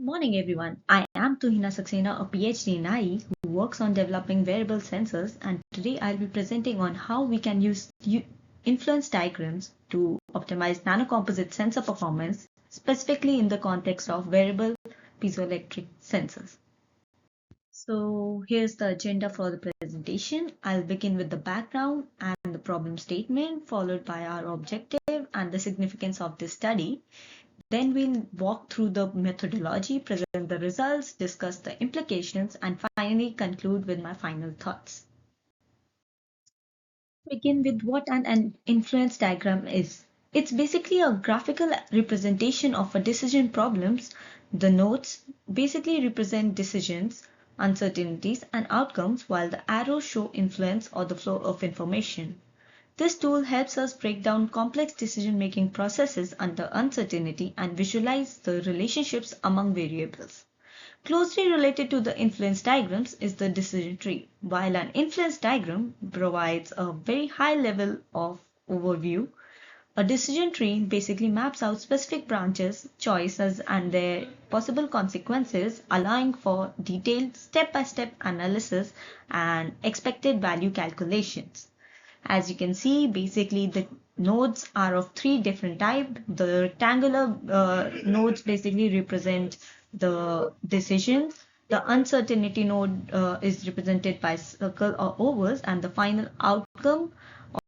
Morning everyone. I am Tuhina Saxena, a PhD in IE who works on developing wearable sensors, and today I'll be presenting on how we can use influence diagrams to optimize nanocomposite sensor performance, specifically in the context of wearable piezoelectric sensors. So here's the agenda for the presentation. I'll begin with the background and the problem statement, followed by our objective and the significance of this study. Then we'll walk through the methodology, present the results, discuss the implications, and finally conclude with my final thoughts. Begin with what an influence diagram is. It's basically a graphical representation of a decision problems. The nodes basically represent decisions, uncertainties, and outcomes, while the arrows show influence or the flow of information. This tool helps us break down complex decision-making processes under uncertainty and visualize the relationships among variables. Closely related to the influence diagrams is the decision tree. While an influence diagram provides a very high level of overview, a decision tree basically maps out specific branches, choices, and their possible consequences, allowing for detailed step-by-step analysis and expected value calculations. As you can see, basically the nodes are of three different types. The rectangular nodes basically represent the decisions. The uncertainty node is represented by circle or ovals, and the final outcome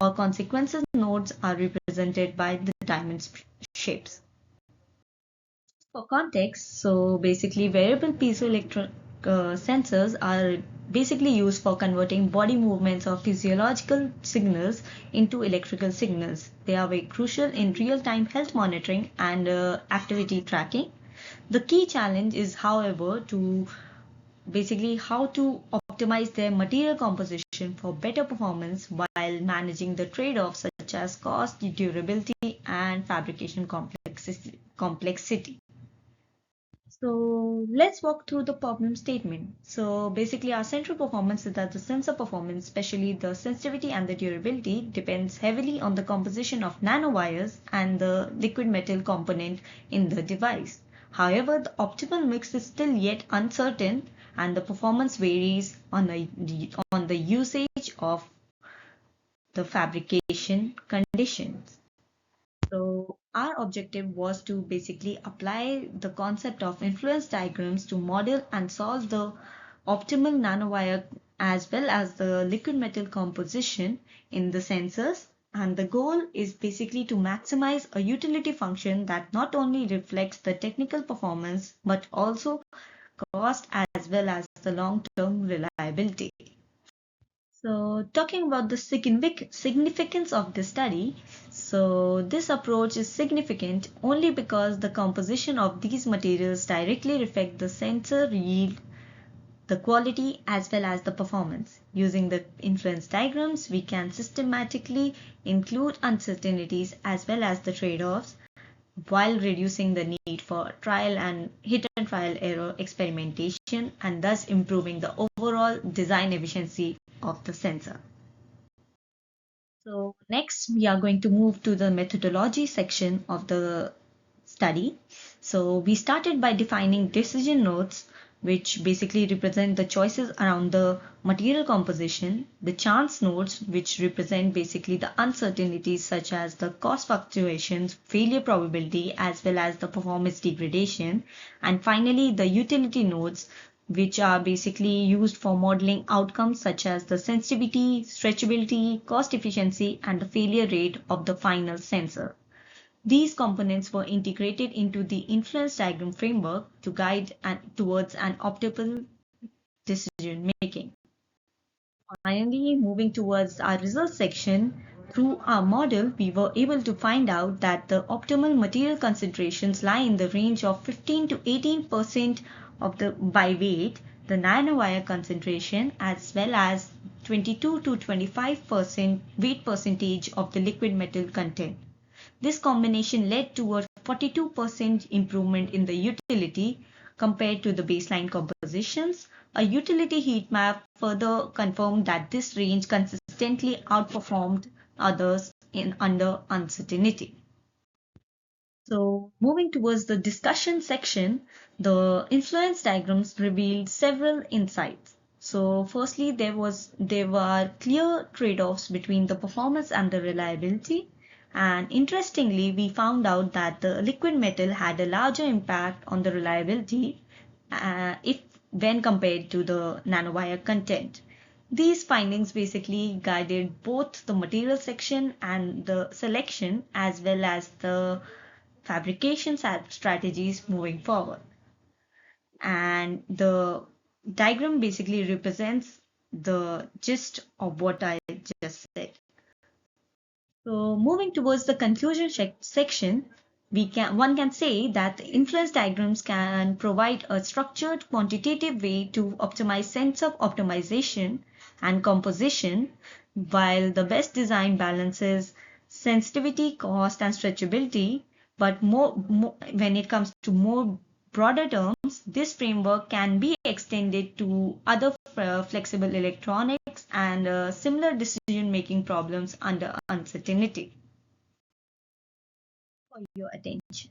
or consequences nodes are represented by the diamond shapes. For context, so basically variable piezoelectric sensors are basically used for converting body movements or physiological signals into electrical signals. They are very crucial in real-time health monitoring and activity tracking. The key challenge is, however, to basically how to optimize their material composition for better performance while managing the trade-offs such as cost, durability, and fabrication complexity. So let's walk through the problem statement. So basically our central performance is that the sensor performance, especially the sensitivity and the durability, depends heavily on the composition of nanowires and the liquid metal component in the device. However, the optimal mix is still yet uncertain and the performance varies on the usage of the fabrication conditions. So our objective was to basically apply the concept of influence diagrams to model and solve the optimal nanowire as well as the liquid metal composition in the sensors. And the goal is basically to maximize a utility function that not only reflects the technical performance but also cost as well as the long-term reliability. So talking about the significance of the study, so this approach is significant only because the composition of these materials directly reflect the sensor yield, the quality as well as the performance. Using the influence diagrams, we can systematically include uncertainties as well as the trade-offs while reducing the need for trial and hit and trial error experimentation and thus improving the overall design efficiency of the sensor. So next we are going to move to the methodology section of the study. So we started by defining decision nodes, which basically represent the choices around the material composition, the chance nodes, which represent basically the uncertainties such as the cost fluctuations, failure probability, as well as the performance degradation, and finally the utility nodes, which are basically used for modeling outcomes such as the sensitivity, stretchability, cost efficiency, and the failure rate of the final sensor. These components were integrated into the influence diagram framework to guide towards an optimal decision making. Finally, moving towards our results section, through our model, we were able to find out that the optimal material concentrations lie in the range of 15 to 18% of the by weight, the nanowire concentration, as well as 22 to 25% weight percentage of the liquid metal content. This combination led to a 42% improvement in the utility compared to the baseline compositions. A utility heat map further confirmed that this range consistently outperformed others in under uncertainty. So, moving towards the discussion section, the influence diagrams revealed several insights. So, firstly, there were clear trade-offs between the performance and the reliability. And interestingly, we found out that the liquid metal had a larger impact on the reliability if when compared to the nanowire content. These findings basically guided both the material section and the selection as well as the fabrication strategies moving forward. And the diagram basically represents the gist of what I just said. So moving towards the conclusion section, one can say that the influence diagrams can provide a structured quantitative way to optimize sense of optimization and composition, while the best design balances sensitivity, cost, and stretchability. But when it comes to more broader terms, this framework can be extended to other flexible electronics and similar decision-making problems under uncertainty. For your attention.